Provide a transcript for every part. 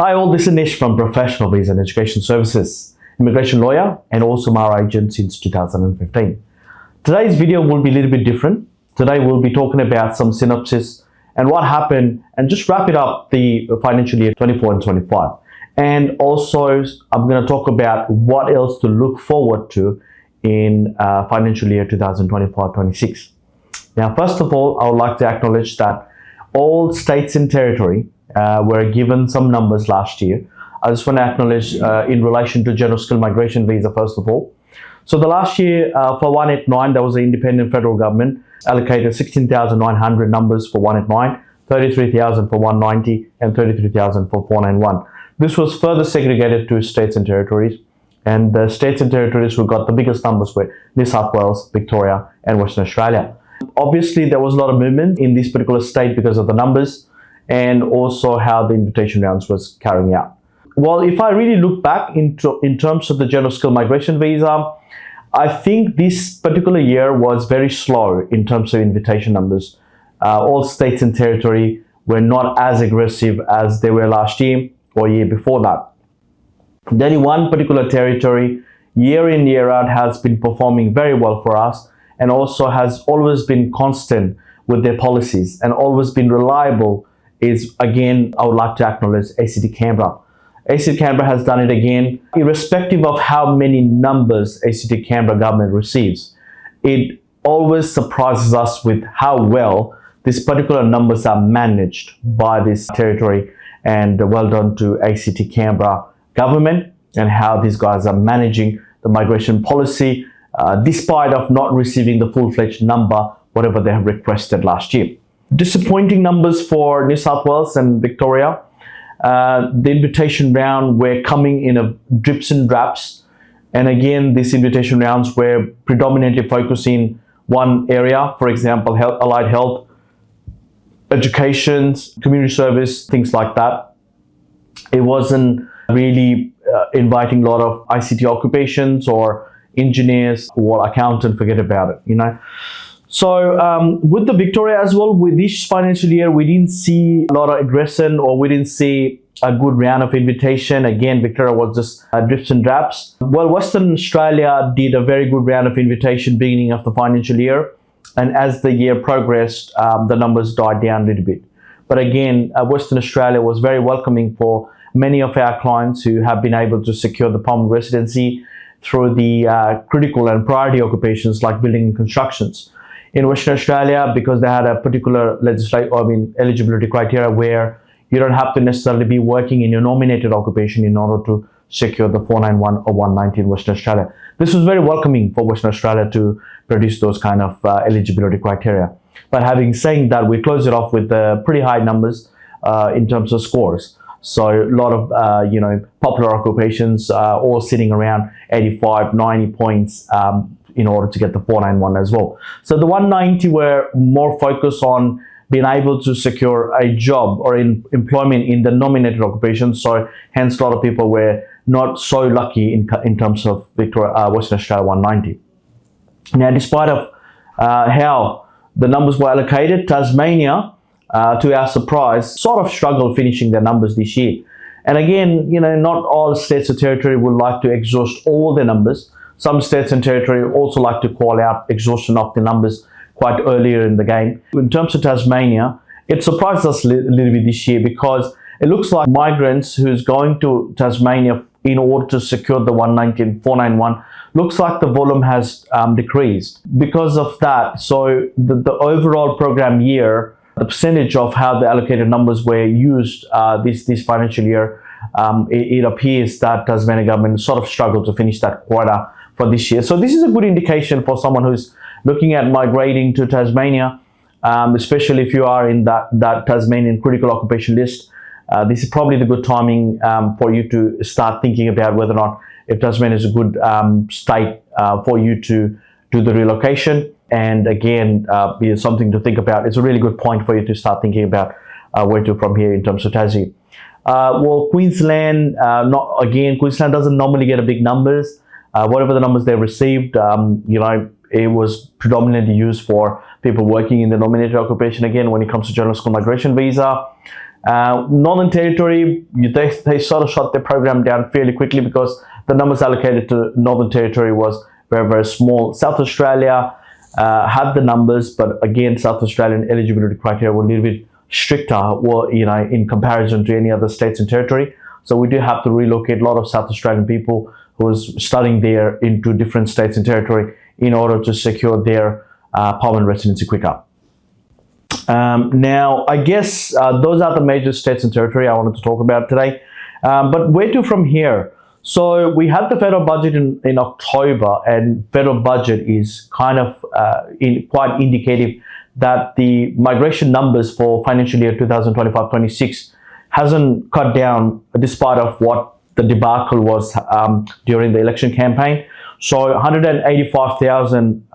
Hi all, this is Nish from Professional Visa and Education Services, immigration lawyer and also MAR agent since 2015. Today's video will be a little bit different. Today we'll be talking about some synopsis and what happened and just wrap it up the financial year 24 and 25. And also I'm going to talk about what else to look forward to in financial year 2025-26. Now, first of all, I would like to acknowledge that all states and territory were given some numbers last year. I just want to acknowledge in relation to general skill migration visa first of all. So the last year for 189, there was an independent federal government allocated 16,900 numbers for 189, 33,000 for 190 and 33,000 for 491. This was further segregated to states and territories, and the states and territories who got the biggest numbers were New South Wales, Victoria and Western Australia. Obviously there was a lot of movement in this particular state because of the numbers and also how the invitation rounds was carrying out. Well, if I really look back in terms of the general skill migration visa, I think this particular year was very slow in terms of invitation numbers. All states and territory were not as aggressive as they were last year or year before that. Then one particular territory, year in, year out, has been performing very well for us and also has always been constant with their policies and always been reliable is, again, I would like to acknowledge ACT Canberra. ACT Canberra has done it again, irrespective of how many numbers ACT Canberra government receives. It always surprises us with how well these particular numbers are managed by this territory, and well done to ACT Canberra government and how these guys are managing the migration policy despite of not receiving the full-fledged number, whatever they have requested last year. Disappointing numbers for New South Wales and Victoria. The invitation round were coming in a drips and drabs, and again these invitation rounds were predominantly focusing one area, for example allied health, education, community service, things like that. It wasn't really inviting a lot of ICT occupations or engineers or accountant, forget about it, you know. So with the Victoria as well, with this financial year, we didn't see a lot of aggression or we didn't see a good round of invitation. Again, Victoria was just drips and drabs. Well, Western Australia did a very good round of invitation beginning of the financial year. And as the year progressed, the numbers died down a little bit. But again, Western Australia was very welcoming for many of our clients who have been able to secure the permanent residency through the critical and priority occupations like building and constructions. In Western Australia, because they had a particular eligibility criteria where you don't have to necessarily be working in your nominated occupation in order to secure the 491 or 190 in Western Australia. This was very welcoming for Western Australia to produce those kind of eligibility criteria. But having said that, we closed it off with pretty high numbers in terms of scores. So a lot of popular occupations all sitting around 85, 90 points in order to get the 491 as well. So the 190 were more focused on being able to secure a job or employment in the nominated occupation. So hence a lot of people were not so lucky in terms of Western Australia 190. Now, despite of how the numbers were allocated, Tasmania, to our surprise, sort of struggled finishing their numbers this year. And again, not all states or territory would like to exhaust all their numbers. Some states and territory also like to call out exhaustion of the numbers quite earlier in the game. In terms of Tasmania, it surprised us a little bit this year because it looks like migrants who's going to Tasmania in order to secure the 190 and 491, looks like the volume has decreased. Because of that, so the overall program year, the percentage of how the allocated numbers were used this financial year, it appears that Tasmania government sort of struggled to finish that quota for this year. So this is a good indication for someone who's looking at migrating to Tasmania, especially if you are in that Tasmanian critical occupation list. This is probably the good timing for you to start thinking about whether or not if Tasmania is a good state for you to do the relocation. And again, something to think about. It's a really good point for you to start thinking about where to from here in terms of Tassie. Well, Queensland, Queensland doesn't normally get a big numbers. Whatever the numbers they received, it was predominantly used for people working in the nominated occupation. Again, when it comes to general school migration visa, Northern Territory, they sort of shut their program down fairly quickly because the numbers allocated to Northern Territory was very, very small. South Australia had the numbers, but again, South Australian eligibility criteria were a little bit stricter, in comparison to any other states and territory. So we do have to relocate a lot of South Australian people who was studying there into different states and territory in order to secure their permanent residency quicker. Now, I guess those are the major states and territory I wanted to talk about today. But where to from here? So we had the federal budget in October, and federal budget is kind of quite indicative that the migration numbers for financial year 2025-26 hasn't cut down despite of what the debacle was during the election campaign. So 185,000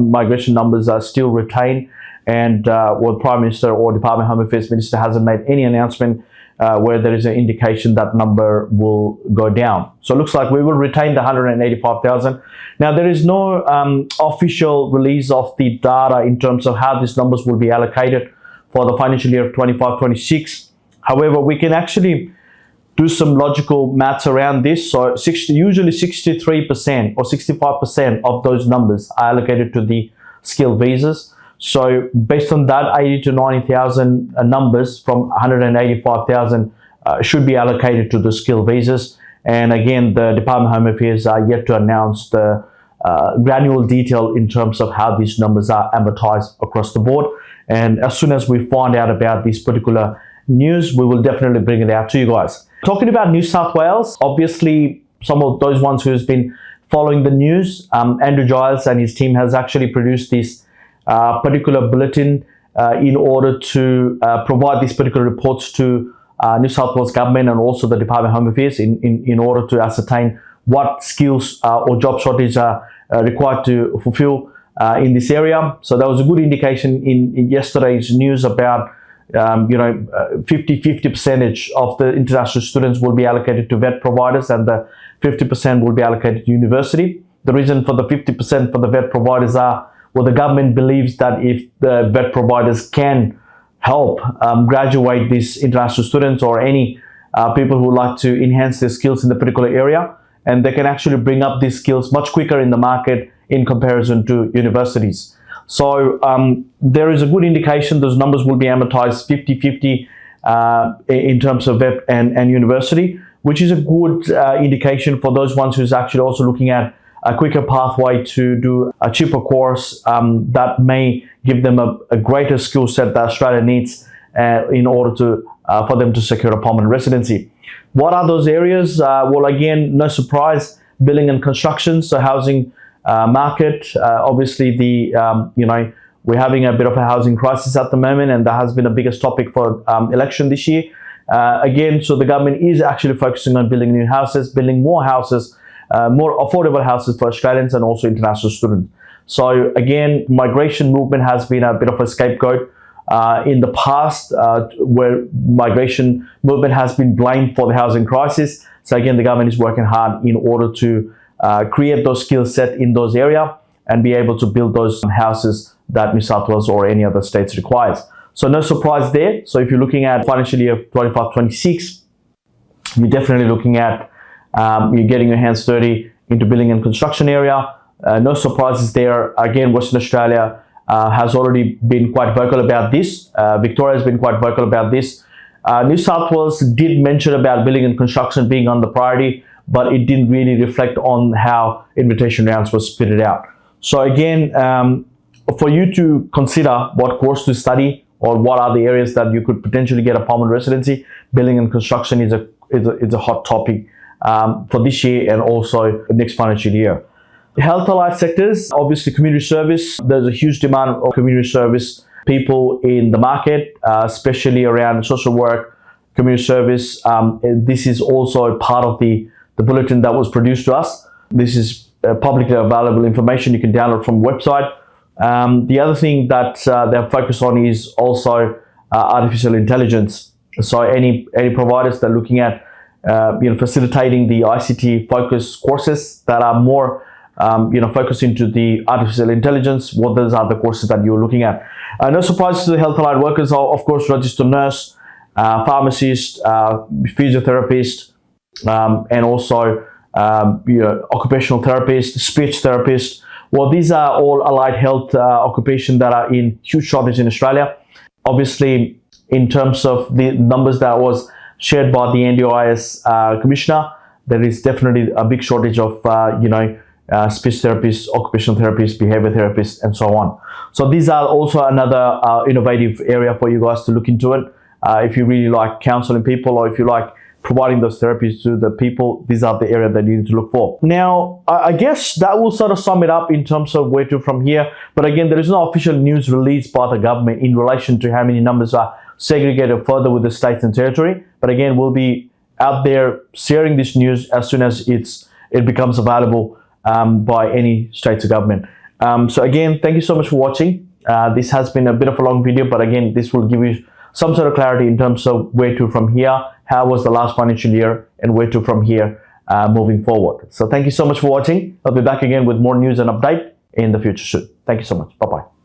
migration numbers are still retained, and Prime Minister or Department of Home Affairs Minister hasn't made any announcement where there is an indication that number will go down. So it looks like we will retain the 185,000. Now, there is no official release of the data in terms of how these numbers will be allocated for the financial year 25-26. However, we can actually do some logical maths around this. So usually 63% or 65% of those numbers are allocated to the skilled visas. So based on that, 80 to 90,000 numbers from 185,000 should be allocated to the skilled visas. And again, the Department of Home Affairs are yet to announce the granular detail in terms of how these numbers are amortized across the board. And as soon as we find out about this particular news, we will definitely bring it out to you guys. Talking about New South Wales, obviously some of those ones who's been following the news, Andrew Giles and his team has actually produced this particular bulletin in order to provide these particular reports to New South Wales government and also the Department of Home Affairs in order to ascertain what skills or job shortages are required to fulfill in this area. So that was a good indication in yesterday's news about 50-50 percentage of the international students will be allocated to vet providers and the 50% will be allocated to university. The reason for the 50% for the vet providers are, well, the government believes that if the vet providers can help graduate these international students or any people who like to enhance their skills in the particular area, and they can actually bring up these skills much quicker in the market in comparison to universities. So there is a good indication those numbers will be amortized 50-50 in terms of vet and university, which is a good indication for those ones who's actually also looking at a quicker pathway to do a cheaper course that may give them a greater skill set that Australia needs in order to for them to secure a permanent residency. What are those areas? Well, again, no surprise, building and construction, so housing market. Obviously, we're having a bit of a housing crisis at the moment, and that has been the biggest topic for election this year. Again, so the government is actually focusing on building new houses, building more houses, more affordable houses for Australians and also international students. So again, migration movement has been a bit of a scapegoat in the past, where migration movement has been blamed for the housing crisis. So again, the government is working hard in order to create those skill set in those areas and be able to build those houses that New South Wales or any other states requires. So no surprise there. So if you're looking at financial year 25-26, you're definitely looking at you're getting your hands dirty into building and construction area. No surprises there. Again, Western Australia has already been quite vocal about this. Victoria has been quite vocal about this. New South Wales did mention about building and construction being on the priority, but it didn't really reflect on how invitation rounds were split out. So again, for you to consider what course to study or what are the areas that you could potentially get a permanent residency, building and construction is a hot topic for this year and also next financial year. Health allied sectors, obviously community service. There's a huge demand of community service people in the market, especially around social work, community service. This is also part of the bulletin that was produced to us. This is publicly available information you can download from the website. The other thing that they're focused on is also artificial intelligence. So any providers that are looking at facilitating the ICT focused courses that are more focused into the artificial intelligence, what those are the courses that you're looking at. No surprise to the health allied workers, of course, registered nurse, pharmacists, physiotherapists, and also occupational therapists, speech therapists. Well, these are all allied health occupations that are in huge shortage in Australia. Obviously, in terms of the numbers that was shared by the NDIS commissioner, there is definitely a big shortage of speech therapists, occupational therapists, behavior therapists, and so on. So these are also another innovative area for you guys to look into it. If you really like counseling people, or if you like providing those therapies to the people, these are the area that you need to look for. Now, I guess that will sort of sum it up in terms of where to from here. But again, there is no official news released by the government in relation to how many numbers are segregated further with the states and territory. But again, we'll be out there sharing this news as soon as it becomes available by any states or government. So again, thank you so much for watching. This has been a bit of a long video, but again, this will give you some sort of clarity in terms of where to from here, how was the last financial year, and where to from here moving forward. So thank you so much for watching. I'll be back again with more news and update in the future soon. Thank you so much. Bye-bye.